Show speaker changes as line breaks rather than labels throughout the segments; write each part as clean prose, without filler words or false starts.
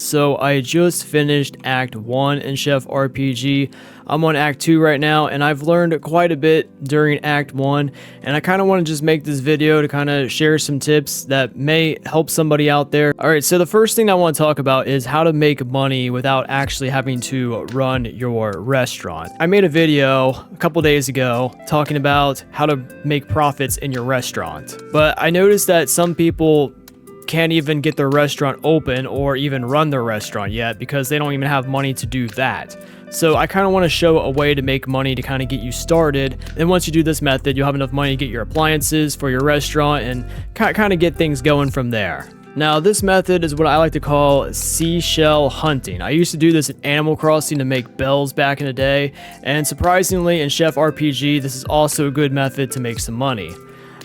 So I just finished Act 1 in Chef RPG. I'm on Act 2 right now, and I've learned quite a bit during Act 1, and I kind of want to just make this video to kind of share some tips that may help somebody out there. Alright, so the first thing I want to talk about is how to make money without actually having to run your restaurant. I made a video a couple days ago talking about how to make profits in your restaurant, but I noticed that some people can't even get their restaurant open or even run their restaurant yet because they don't even have money to do that. So I kind of want to show a way to make money to kind of get you started. And once you do this method, you'll have enough money to get your appliances for your restaurant and kind of get things going from there. Now, this method is what I like to call seashell hunting. I used to do this in Animal Crossing to make bells back in the day, and surprisingly in Chef RPG, this is also a good method to make some money.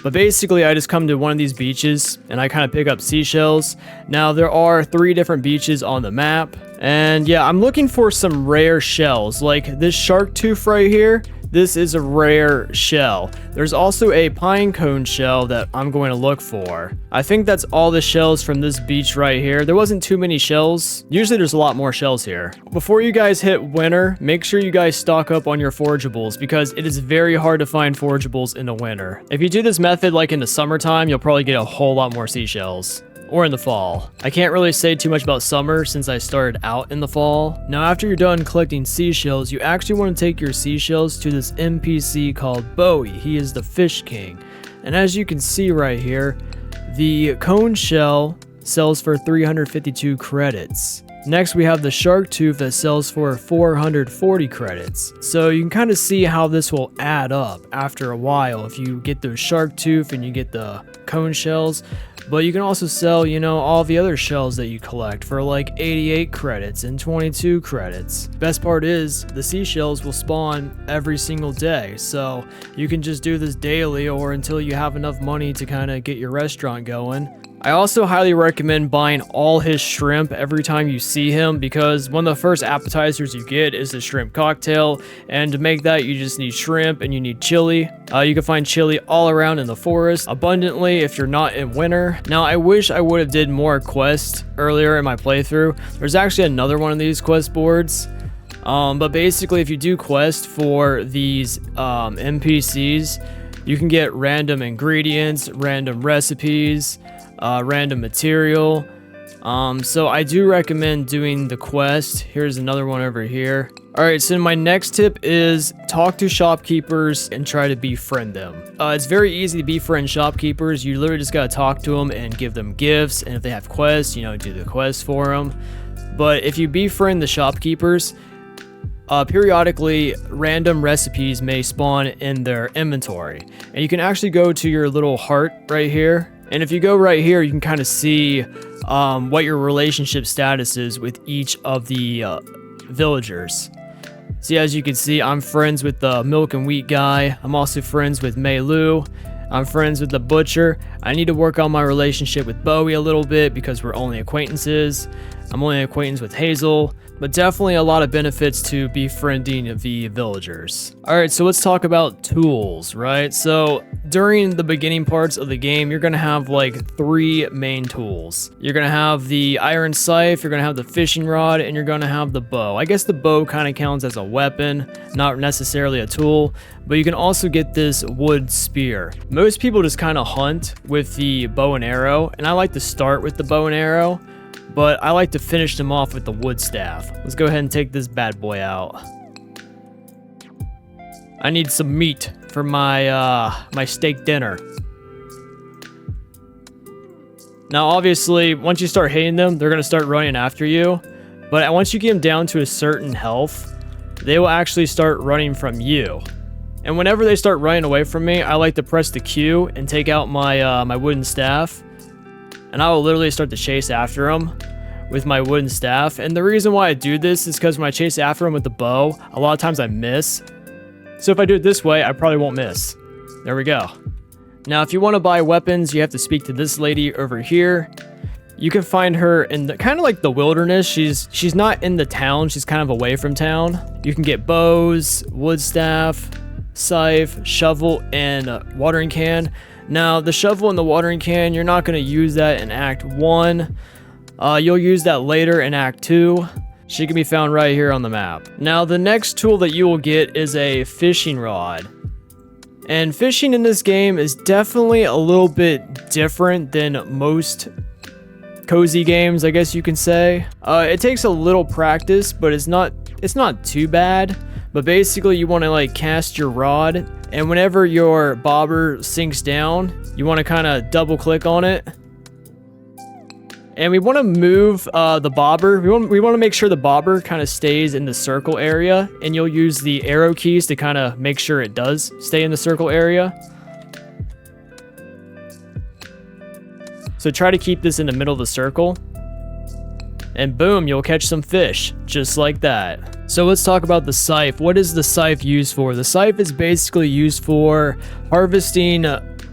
But basically, I just come to one of these beaches and I kind of pick up seashells. Now, there are 3 different beaches on the map. And yeah, I'm looking for some rare shells. Like this shark tooth right here. This is a rare shell. There's also a pine cone shell that I'm going to look for. I think that's all the shells from this beach right here. There wasn't too many shells. Usually there's a lot more shells here. Before you guys hit winter, make sure you guys stock up on your forageables because it is very hard to find forageables in the winter. If you do this method like in the summertime, you'll probably get a whole lot more seashells. Or in the fall. I can't really say too much about summer since I started out in the fall. Now after you're done collecting seashells, you actually want to take your seashells to this NPC called Bowie. He is the Fish King. And as you can see right here, the cone shell sells for 352 credits. Next we have the shark tooth that sells for 440 credits. So you can kind of see how this will add up after a while if you get the shark tooth and you get the cone shells. But you can also sell, you know, all the other shells that you collect for like 88 credits and 22 credits. Best part is, the seashells will spawn every single day, so you can just do this daily or until you have enough money to kind of get your restaurant going. I also highly recommend buying all his shrimp every time you see him because one of the first appetizers you get is the shrimp cocktail, and to make that you just need shrimp and you need chili. You can find chili all around in the forest abundantly if you're not in winter. Now I wish I would have did more quests earlier in my playthrough. There's actually another one of these quest boards. But basically if you do quest for these NPCs, you can get random ingredients, random recipes, random material. So I do recommend doing the quest. Here's another one over here. Alright, so my next tip is talk to shopkeepers and try to befriend them. It's very easy to befriend shopkeepers. You literally just gotta talk to them and give them gifts, and if they have quests, you know, do the quests for them. But if you befriend the shopkeepers, periodically random recipes may spawn in their inventory. And you can actually go to your little heart right here. And if you go right here, you can kind of see what your relationship status is with each of the villagers. See, as you can see, I'm friends with the milk and wheat guy. I'm also friends with Mei Lu. I'm friends with the butcher. I need to work on my relationship with Bowie a little bit because we're only acquaintances. I'm only an acquaintance with Hazel. But definitely a lot of benefits to befriending the villagers. Alright, so let's talk about tools, right? So during the beginning parts of the game, you're gonna have like 3 main tools. You're gonna have the iron scythe, you're gonna have the fishing rod, and you're gonna have the bow. I guess the bow kind of counts as a weapon, not necessarily a tool, but you can also get this wood spear. Most people just kind of hunt with the bow and arrow, and I like to start with the bow and arrow. But I like to finish them off with the wood staff. Let's go ahead and take this bad boy out. I need some meat for my my steak dinner. Now obviously, once you start hitting them, they're gonna start running after you. But once you get them down to a certain health, they will actually start running from you. And whenever they start running away from me, I like to press the Q and take out my my wooden staff. And I will literally start to chase after them with my wooden staff. And the reason why I do this is because when I chase after them with the bow, a lot of times I miss. So if I do it this way, I probably won't miss. There we go. Now, if you want to buy weapons, you have to speak to this lady over here. You can find her in the kind of like the wilderness. She's not in the town. She's kind of away from town. You can get bows, wood staff, scythe, shovel, and watering can. Now, the shovel and the watering can, you're not going to use that in Act 1. You'll use that later in Act 2. She can be found right here on the map. Now, the next tool that you will get is a fishing rod. And fishing in this game is definitely a little bit different than most cozy games, I guess you can say. It takes a little practice, but it's not too bad. But basically, you want to like cast your rod, and whenever your bobber sinks down, you want to kind of double click on it. And we want to move the bobber. We want to make sure the bobber kind of stays in the circle area, and you'll use the arrow keys to kind of make sure it does stay in the circle area. So try to keep this in the middle of the circle. And boom, you'll catch some fish, just like that. So let's talk about the scythe. What is the scythe used for? The scythe is basically used for harvesting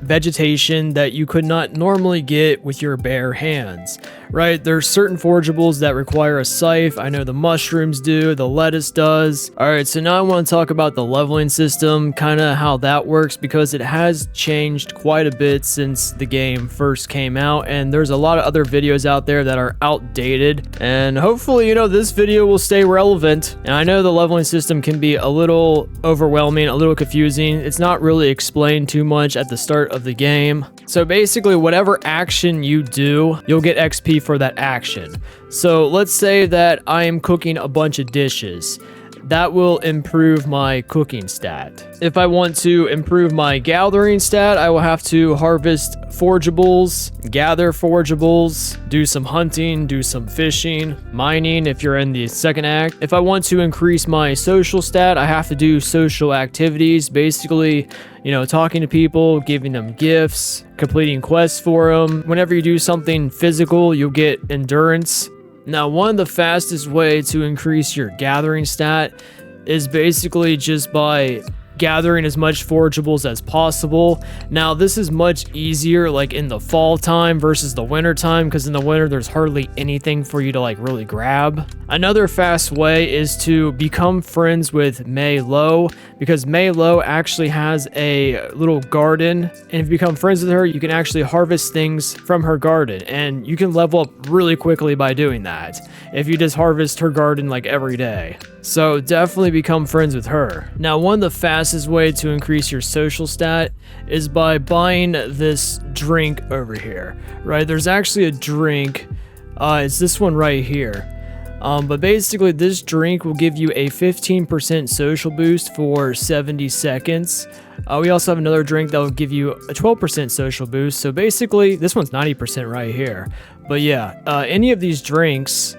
vegetation that you could not normally get with your bare hands, right? There's certain forageables that require a scythe. I know the mushrooms do, the lettuce does. All right, so now I want to talk about the leveling system, kind of how that works, because it has changed quite a bit since the game first came out, and there's a lot of other videos out there that are outdated, and hopefully, you know, this video will stay relevant. And I know the leveling system can be a little overwhelming, a little confusing. It's not really explained too much at the start of the game. So basically, whatever action you do, you'll get XP for that action. So let's say that I am cooking a bunch of dishes. That will improve my cooking stat. If I want to improve my gathering stat, I will have to harvest forageables, gather forageables, do some hunting, do some fishing, mining if you're in the second act. If I want to increase my social stat, I have to do social activities, basically, you know, talking to people, giving them gifts, completing quests for them. Whenever you do something physical, you'll get endurance. Now, one of the fastest way to increase your gathering stat is basically just by gathering as much forageables as possible. Now, this is much easier like in the fall time versus the winter time, because in the winter there's hardly anything for you to like really grab. Another fast way is to become friends with Mei Lo, because Mei Lo actually has a little garden, and if you become friends with her, you can actually harvest things from her garden, and you can level up really quickly by doing that if you just harvest her garden like every day. So definitely become friends with her. Now, one of the fastest way to increase your social stat is by buying this drink over here, right? There's actually a drink, it's this one right here. But basically this drink will give you a 15% social boost for 70 seconds. We also have another drink that will give you a 12% social boost. So basically this one's 90% right here. But yeah, any of these drinks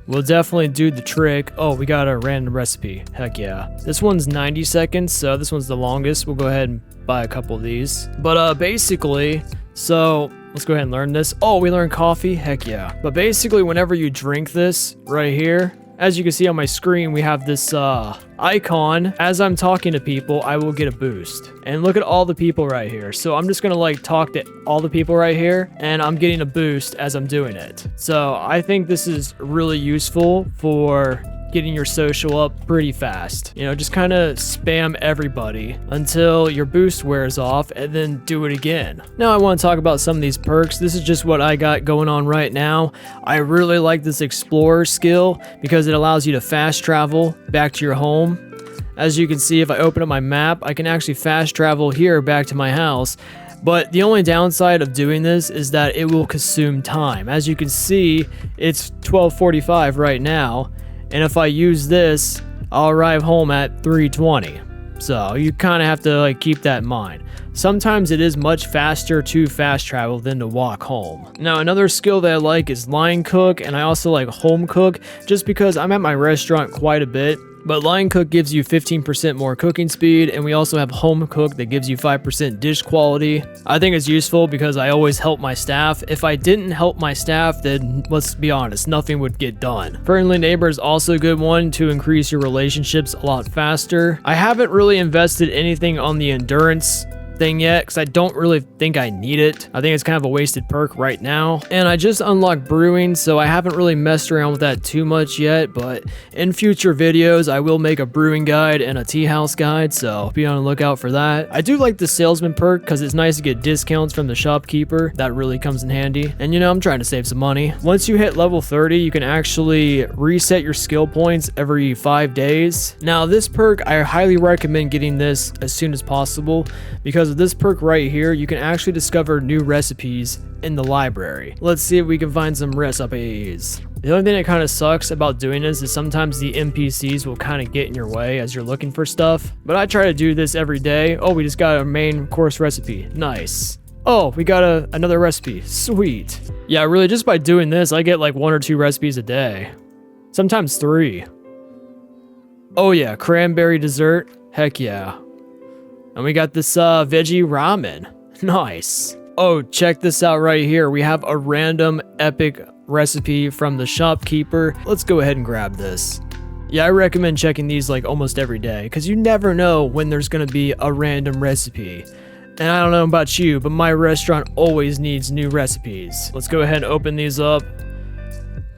will definitely do the trick. Oh, we got a random recipe. Heck yeah. This one's 90 seconds, so this one's the longest. We'll go ahead and buy a couple of these. But basically, so let's go ahead and learn this. Oh, we learned coffee. Heck yeah. But basically, whenever you drink this right here, as you can see on my screen, we have this icon. As I'm talking to people, I will get a boost. And look at all the people right here. So I'm just gonna like talk to all the people right here, and I'm getting a boost as I'm doing it. So I think this is really useful for getting your social up pretty fast. You know, just kind of spam everybody until your boost wears off, and then do it again. Now I want to talk about some of these perks. This is just what I got going on right now. I really like this explorer skill because it allows you to fast travel back to your home. As you can see, if I open up my map, I can actually fast travel here back to my house. But the only downside of doing this is that it will consume time. As you can see, it's 12:45 right now. And if I use this, I'll arrive home at 3:20. So you kind of have to like keep that in mind. Sometimes it is much faster to fast travel than to walk home. Now, another skill that I like is line cook, and I also like home cook, just because I'm at my restaurant quite a bit. But line cook gives you 15% more cooking speed, and we also have home cook that gives you 5% dish quality. I think it's useful because I always help my staff. If I didn't help my staff, then let's be honest, nothing would get done. Friendly neighbor is also a good one to increase your relationships a lot faster. I haven't really invested anything on the endurance thing yet because I don't really think I need it. I think it's kind of a wasted perk right now. And I just unlocked brewing, so I haven't really messed around with that too much yet, but in future videos I will make a brewing guide and a tea house guide, so be on the lookout for that. I do like the salesman perk because it's nice to get discounts from the shopkeeper. That really comes in handy. And you know, I'm trying to save some money. Once you hit level 30, you can actually reset your skill points every 5 days. Now this perk, I highly recommend getting this as soon as possible because of this perk right here. You can actually discover new recipes in the library. Let's see if we can find some recipes. The only thing that kind of sucks about doing this is sometimes the NPCs will kind of get in your way as you're looking for stuff, but I try to do this every day. Oh, we just got a main course recipe. Nice. Oh, we got another recipe. Sweet. Yeah, really, just by doing this, I get like 1 or 2 recipes a day. Sometimes 3. Oh yeah, cranberry dessert. Heck yeah. And we got this veggie ramen. Nice. Oh, check this out right here. We have a random epic recipe from the shopkeeper. Let's go ahead and grab this. Yeah, I recommend checking these like almost every day because you never know when there's gonna be a random recipe. And I don't know about you, but my restaurant always needs new recipes. Let's go ahead and open these up.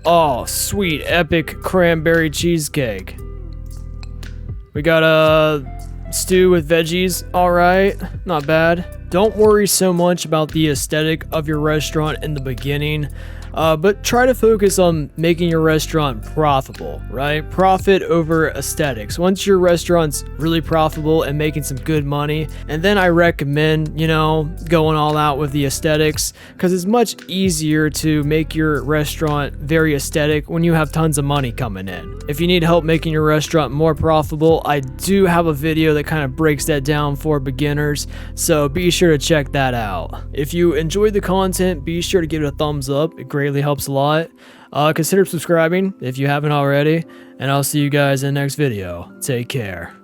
Oh, sweet, epic cranberry cheesecake. We got a stew with veggies. All right, not bad. Don't worry so much about the aesthetic of your restaurant in the beginning. But try to focus on making your restaurant profitable, right? Profit over aesthetics. Once your restaurant's really profitable and making some good money, and then I recommend, you know, going all out with the aesthetics because it's much easier to make your restaurant very aesthetic when you have tons of money coming in. If you need help making your restaurant more profitable, I do have a video that kind of breaks that down for beginners, so be sure to check that out. If you enjoyed the content, be sure to give it a thumbs up. It greatly helps a lot. Consider subscribing if you haven't already, and I'll see you guys in the next video. Take care.